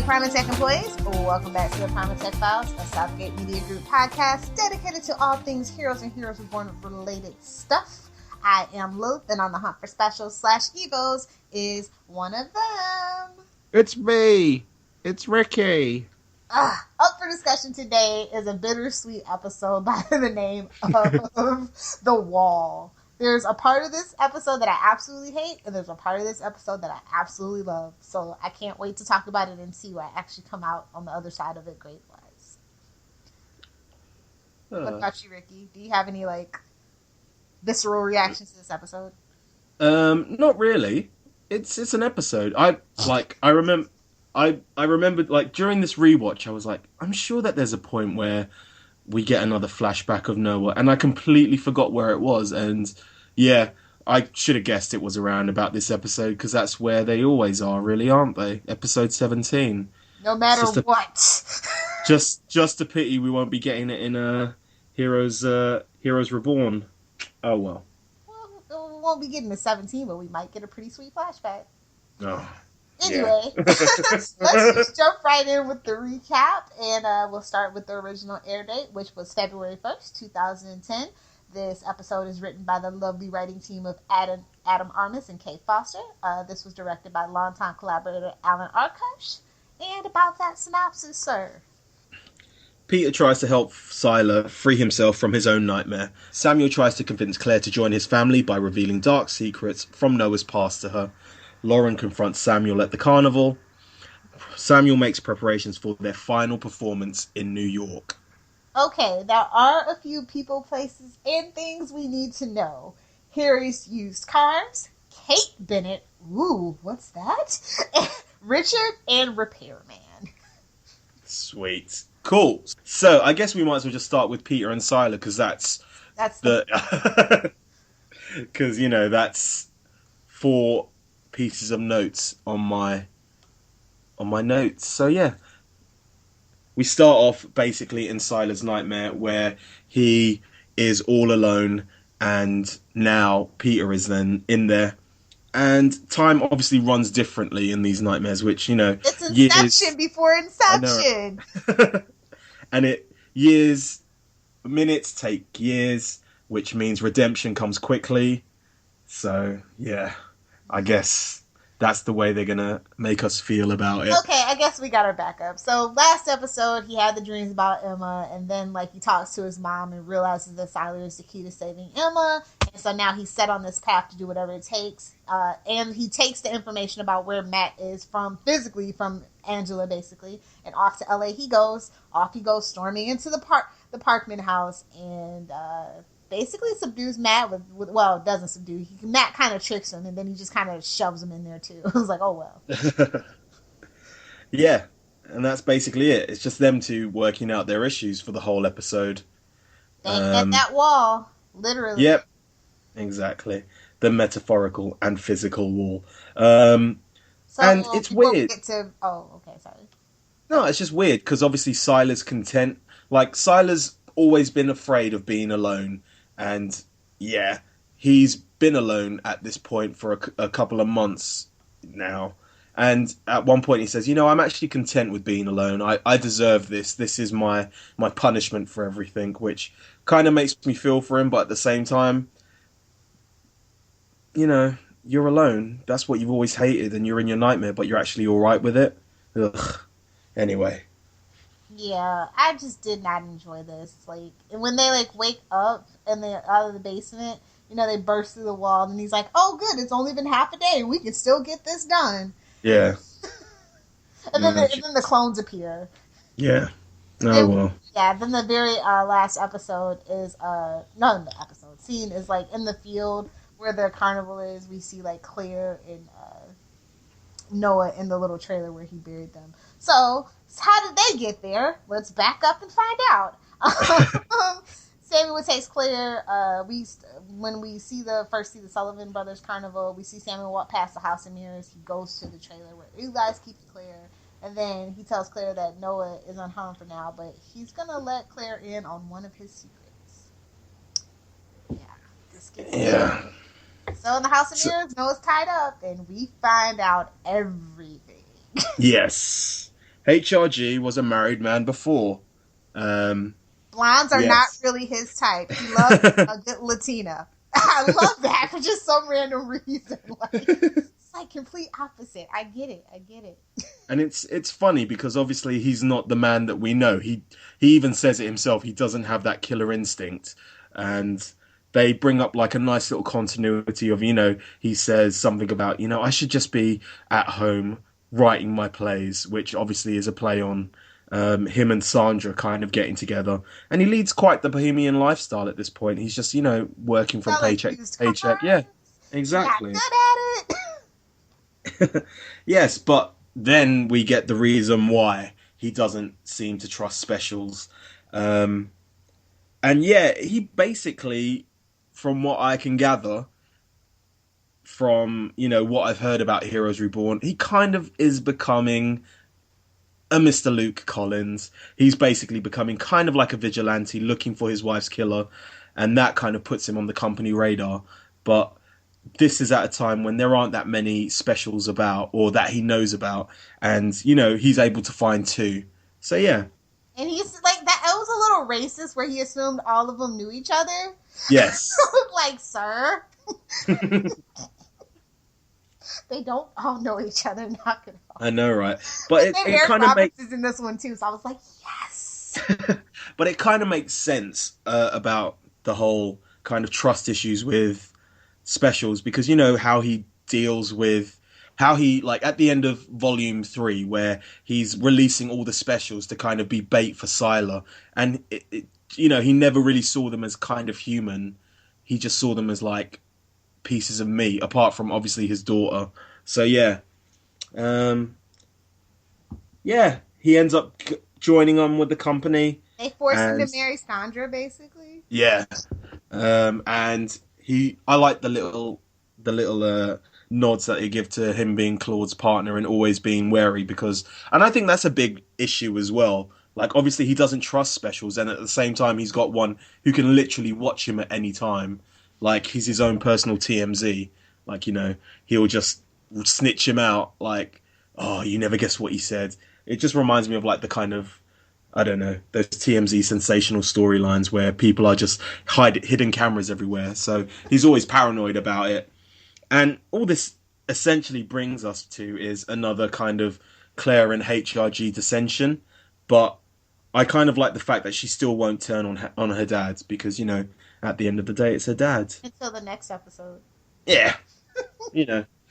Primatech employees, welcome back to the Primatech Files, a Southgate Media Group podcast dedicated to all things Heroes and Heroes Reborn related stuff. I am Lilith, and on the hunt for specials / evos is one of them. It's me. It's Ricky. Up for discussion today is a bittersweet episode by the name of The Wall. There's a part of this episode that I absolutely hate, and there's a part of this episode that I absolutely love. So I can't wait to talk about it and see what I actually come out on the other side of it grade-wise. What about you, Ricky? Do you have any, visceral reactions to this episode? Not really. It's an episode. I remember during this rewatch, I was like, I'm sure that there's a point where we get another flashback of Noah, and I completely forgot where it was. And yeah, I should have guessed it was around about this episode, because that's where they always are, really, aren't they? Episode 17. No matter what. just a pity we won't be getting it in Heroes Reborn. Oh well. Well, we won't be getting the 17, but we might get a pretty sweet flashback. Oh. Anyway, yeah. Let's just jump right in with the recap, and we'll start with the original air date, which was February 1st, 2010. This episode is written by the lovely writing team of Adam Armis and Kay Foster. This was directed by longtime collaborator Alan Arkush. And about that synopsis, sir. Peter tries to help Sylar free himself from his own nightmare. Samuel tries to convince Claire to join his family by revealing dark secrets from Noah's past to her. Lauren confronts Samuel at the carnival. Samuel makes preparations for their final performance in New York. Okay, there are a few people, places, and things we need to know. Harry's used cars, Kate Bennett, ooh, what's that? Richard, and Repairman. Sweet. Cool. So, I guess we might as well just start with Peter and Sylar, because that's the... Because, that's 4 pieces of notes on my notes. So yeah, we start off basically in Sylar's nightmare, where he is all alone, and now Peter is then in there, and time obviously runs differently in these nightmares, which it's Inception before Inception. And minutes take years, which means redemption comes quickly. So yeah, I guess that's the way they're going to make us feel about it. Okay, I guess we got our backup. So last episode, he had the dreams about Emma, and then he talks to his mom and realizes that Sylar is the key to saving Emma. And so now he's set on this path to do whatever it takes. And he takes the information about where Matt is from Angela, basically. And off to LA he goes. Off he goes, storming into the Parkman house, and basically subdues Matt with doesn't subdue. Matt kind of tricks him, and then he just kind of shoves him in there too. I was like, oh well. Yeah, and that's basically it. It's just them two working out their issues for the whole episode. They get that wall, literally. Yep, exactly. The metaphorical and physical wall. And it's weird. No, it's just weird, because obviously Sylar's content. Sylar's always been afraid of being alone. And yeah, he's been alone at this point for a couple of months now. And at one point he says, I'm actually content with being alone. I deserve this. This is my punishment for everything, which kind of makes me feel for him. But at the same time, you're alone. That's what you've always hated, and you're in your nightmare, but you're actually all right with it. Ugh. Anyway. Yeah, I just did not enjoy this. When they wake up and they're out of the basement, they burst through the wall, and he's like, "Oh, good, it's only been half a day. We can still get this done." Yeah. and then the clones appear. Yeah. Oh well. Yeah. Then the very last episode is scene is in the field where the carnival is. We see Claire and Noah in the little trailer where he buried them. So how did they get there? Let's back up and find out. Samuel takes Claire. When we see the Sullivan Brothers Carnival, we see Samuel walk past the house of mirrors. He goes to the trailer where Eli's keeping Claire, and then he tells Claire that Noah is unharmed for now, but he's gonna let Claire in on one of his secrets. Yeah, this gets So in the house of mirrors, Noah's tied up, and we find out everything. Yes. HRG was a married man before. Blondes are not Yes. really his type. He loves a good Latina. I love that for just some random reason. Like, it's like complete opposite. I get it. I get it. And it's funny because obviously he's not the man that we know. He even says it himself. He doesn't have that killer instinct, and they bring up like a nice little continuity of he says something about I should just be at home writing my plays, which obviously is a play on him and Sandra kind of getting together, and he leads quite the bohemian lifestyle at this point. He's just working from Selling paycheck used to paycheck. cars. Yeah, Not exactly. good at it. Yes, but then we get the reason why he doesn't seem to trust specials. Um, and yeah, he basically, from what I can gather, from what I've heard about Heroes Reborn, he kind of is becoming a Mr. Luke Collins. He's basically becoming kind of like a vigilante looking for his wife's killer, and that kind of puts him on the company radar. But this is at a time when there aren't that many specials about, or that he knows about, and he's able to find two. So yeah. And he's like that. It was a little racist where he assumed all of them knew each other. Yes. Like, sir, they don't all know each other. Knock it off. I know, right? But And then it Eric kind of Roberts makes is in this one too, so I was like, yes. but it kind of makes sense about the whole kind of trust issues with specials, because how he deals with how he, like, at the end of volume 3 where he's releasing all the specials to kind of be bait for Sylar, and he never really saw them as kind of human. He just saw them as like pieces of meat, apart from obviously his daughter. So yeah. Yeah, he ends up joining on with the company. They forced him to marry Sandra, basically. Yeah. And I like the little nods that they give to him being Claude's partner and always being wary, and I think that's a big issue as well. Like, obviously he doesn't trust specials, and at the same time he's got one who can literally watch him at any time. Like, he's his own personal TMZ. Like, he'll just snitch him out. Like, oh, you never guess what he said. It just reminds me of like the kind of, I don't know, those TMZ sensational storylines where people are just hidden cameras everywhere. So he's always paranoid about it. And all this essentially brings us to is another kind of Claire and HRG dissension. But I kind of like the fact that she still won't turn on her dad, because, at the end of the day, it's her dad. Until the next episode. Yeah.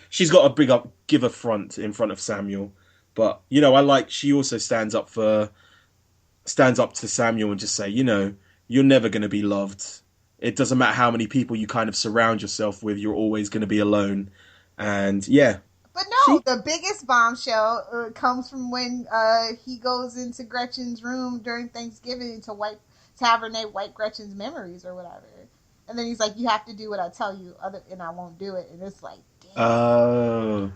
She's got to give a front in front of Samuel. But, I like, she also stands up to Samuel and just say, you're never going to be loved. It doesn't matter how many people you kind of surround yourself with, you're always going to be alone. And yeah. But no, the biggest bombshell comes from when he goes into Gretchen's room during Thanksgiving to have Renee wipe Gretchen's memories or whatever. And then he's like, you have to do what I tell you, and I won't do it. And it's like, damn. Oh.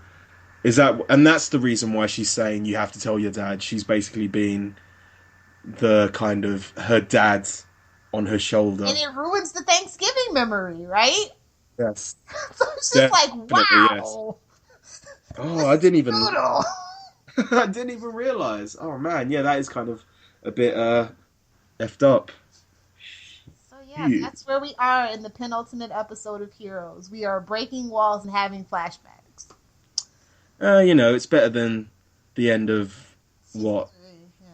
And that's the reason why she's saying you have to tell your dad. She's basically being the kind of her dad on her shoulder. And it ruins the Thanksgiving memory, right? Yes. So it's just like, wow. Yes. Oh, I didn't even I didn't even realize. Oh man, yeah, that is kind of a bit effed up. So yeah, that's where we are in the penultimate episode of Heroes. We are breaking walls and having flashbacks. It's better than the end of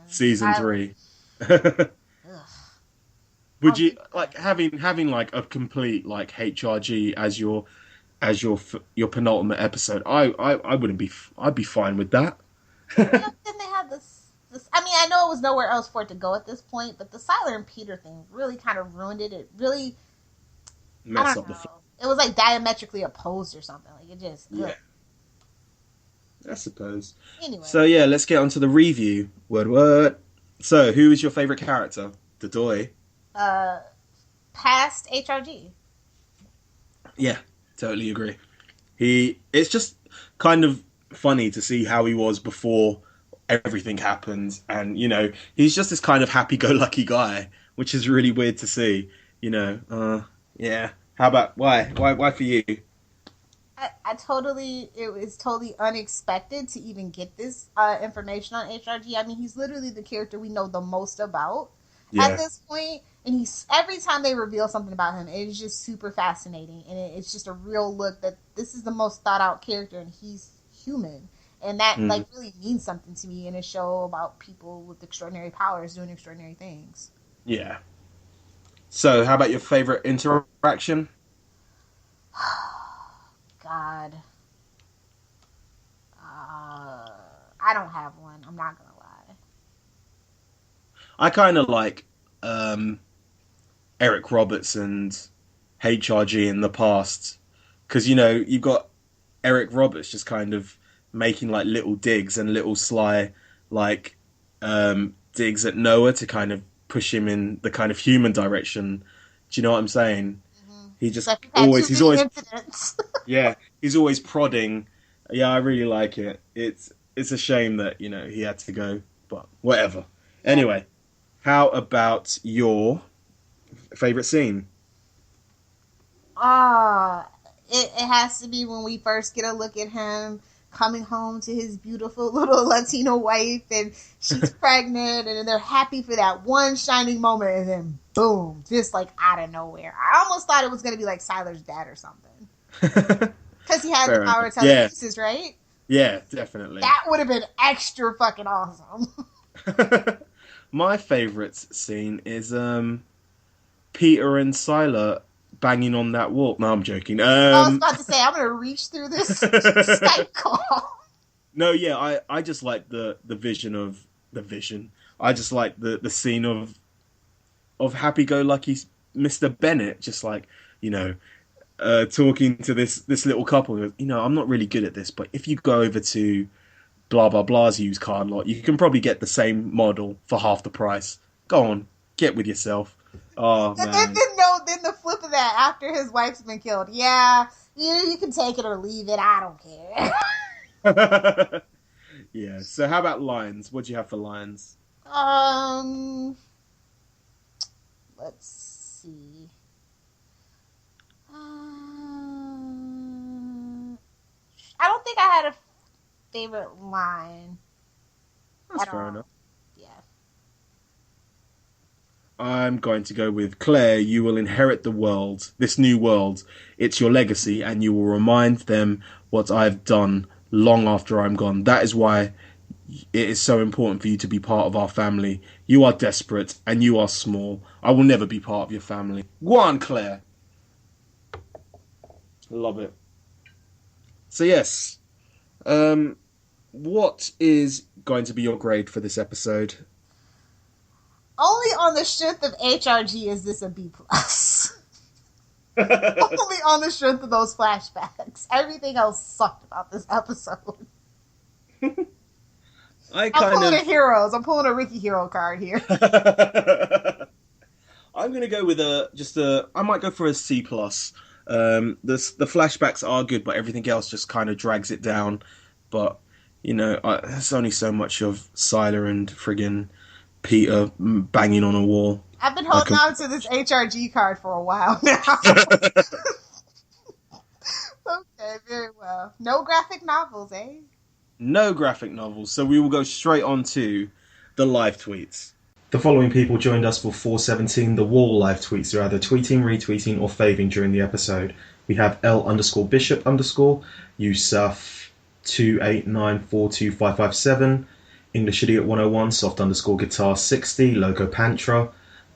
season 3. Would you like having like a complete like HRG as your penultimate episode? I wouldn't be. I'd be fine with that. Then they had this. I mean, I know it was nowhere else for it to go at this point, but the Sylar and Peter thing really kind of ruined it. It really messed up the flow. It was like diametrically opposed or something. Like, it just. Yeah. I suppose. Anyway. So yeah, let's get on to the review. Word. So, who is your favourite character? Dodoy. Past HRG. Yeah, totally agree. It's just kind of funny to see how he was before everything happened, and he's just this kind of happy-go-lucky guy, which is really weird to see. Yeah. How about why for you? it was totally unexpected to even get this information on HRG. I mean, he's literally the character we know the most about at Yeah. this point, and he's every time they reveal something about him, it's just super fascinating, and it's just a real look that this is the most thought out character, and he's human, and that Mm. like really means something to me in a show about people with extraordinary powers doing extraordinary things. Yeah. So, how about your favorite interaction? God, I don't have one. I'm not gonna lie. I kind of like um, Eric Roberts and HRG in the past because you've got Eric Roberts just kind of making like little digs and little sly like digs at Noah to kind of push him in the kind of human direction. Do you know what I'm saying? Mm-hmm. He It's just like we've had too always he's many always incidents. yeah, he's always prodding. Yeah, I really like it. It's a shame that, he had to go, but whatever. Yeah. Anyway, how about your favorite scene? Ah, it has to be when we first get a look at him coming home to his beautiful little Latino wife, and she's pregnant, and they're happy for that one shining moment, and then boom, just like out of nowhere. I almost thought it was gonna be like Sylar's dad or something, because he had the Fair power enough. of Yeah, telekinesis, right? yeah, definitely. That would have been extra fucking awesome. My favorite scene is Peter and Sylar banging on that wall. No, I'm joking. I was about to say I'm gonna reach through this Skype call. No, yeah, I just like the vision of the vision. I just like the scene of happy-go-lucky Mr. Bennett, just like talking to this little couple. I'm not really good at this, but if you go over to blah blah blah's used car lot, you can probably get the same model for half the price. Go on, get with yourself. Oh And then, man. then the flip of that after his wife's been killed. Yeah, you can take it or leave it. I don't care. Yeah. So how about lines? What do you have for lines? um, let's see. I don't think I had a favorite line That's at fair all. enough. Yeah. I'm going to go with Claire. You will inherit the world, this new world. It's your legacy, and you will remind them what I've done long after I'm gone. That is why it is so important for you to be part of our family. You are desperate, and you are small. I will never be part of your family. Go on, Claire. Love it. So yes, what is going to be your grade for this episode? Only on the strength of HRG is this a B plus. Only on the strength of those flashbacks. Everything else sucked about this episode. I I'm kind pulling a of. heroes. I'm pulling a Ricky hero card here. I'm gonna go with I might go for a C plus. The flashbacks are good, but everything else just kind of drags it down. But there's only so much of Sylar and friggin' Peter banging on a wall. I've been holding on to this HRG card for a while now. Okay, very well. No graphic novels, eh? No graphic novels, so we will go straight on to the live tweets. The following people joined us for 417 The Wall live tweets. They're either tweeting, retweeting, or faving during the episode. We have L_Bishop_, Yusuf 289425557, English Idiot 101, Soft_Guitar 60, Loco Pantra,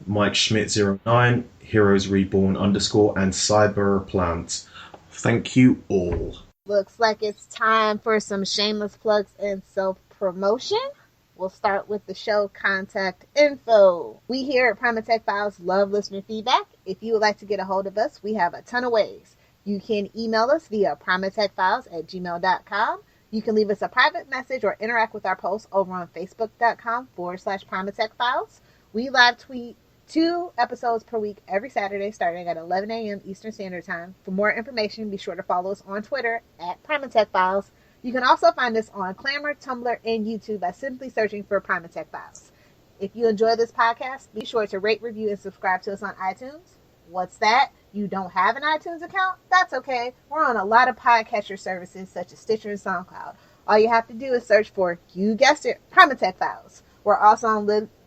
Mike Schmidt 09, Heroes Reborn _ and Cyberplant. Thank you all. Looks like it's time for some shameless plugs and self-promotion. We'll start with the show contact info. We here at Primatech Files love listener feedback. If you would like to get a hold of us, we have a ton of ways. You can email us via primatechfiles@gmail.com. You can leave us a private message or interact with our posts over on facebook.com/primatechfiles. We live tweet 2 episodes per week every Saturday starting at 11 a.m. Eastern Standard Time. For more information, be sure to follow us on Twitter at Primatech Files. You can also find us on Clamor, Tumblr, and YouTube by simply searching for Primatech Files. If you enjoy this podcast, be sure to rate, review, and subscribe to us on iTunes. What's that? You don't have an iTunes account? That's okay. We're on a lot of podcatcher services such as Stitcher and SoundCloud. All you have to do is search for, you guessed it, Primatech Files. We're also on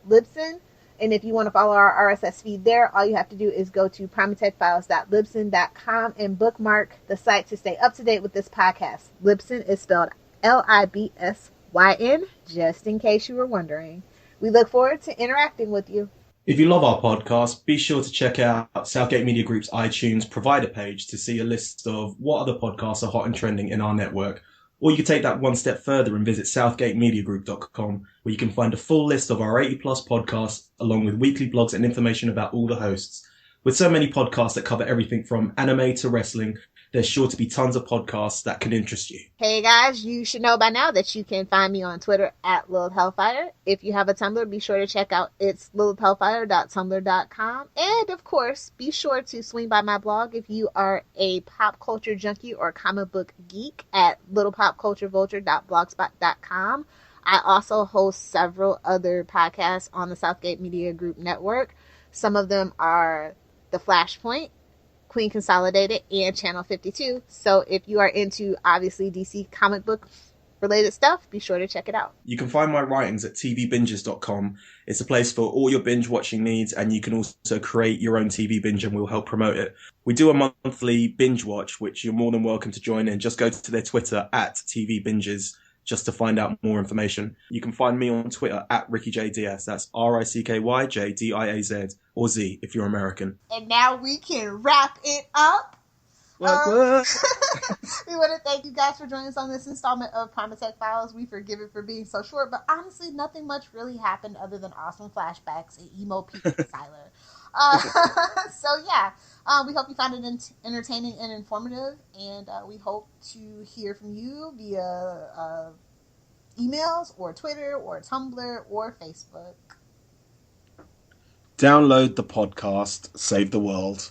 Libsyn, and if you want to follow our RSS feed there, all you have to do is go to primatechfiles.libsyn.com and bookmark the site to stay up to date with this podcast. Libsyn is spelled Libsyn, just in case you were wondering. We look forward to interacting with you. If you love our podcast, be sure to check out Southgate Media Group's iTunes provider page to see a list of what other podcasts are hot and trending in our network. Or you can take that one step further and visit southgatemediagroup.com, where you can find a full list of our 80-plus podcasts, along with weekly blogs and information about all the hosts. With so many podcasts that cover everything from anime to wrestling, there's sure to be tons of podcasts that can interest you. Hey guys, you should know by now that you can find me on Twitter at Lilith Hellfire. If you have a Tumblr, be sure to check out it's lilithhellfire.tumblr.com. And of course, be sure to swing by my blog if you are a pop culture junkie or comic book geek at littlepopculturevulture.blogspot.com. I also host several other podcasts on the Southgate Media Group network. Some of them are The Flashpoint, Queen Consolidated, and Channel 52. So if you are into, obviously, DC comic book related stuff, be sure to check it out. You can find my writings at tvbinges.com. It's a place for all your binge watching needs, and you can also create your own TV binge and we'll help promote it. We do a monthly binge watch, which you're more than welcome to join in. Just go to their Twitter at tvbinges just to find out more information. You can find me on Twitter at RickyJDiaz. That's RickyJDiaz, or Z if you're American. And now we can wrap it up. We want to thank you guys for joining us on this installment of Primatech Files. We forgive it for being so short, but honestly, nothing much really happened other than awesome flashbacks and emo Pete and Sylar. So yeah, we hope you found it entertaining and informative, and we hope to hear from you via emails or Twitter or Tumblr or Facebook. Download the podcast, save the world.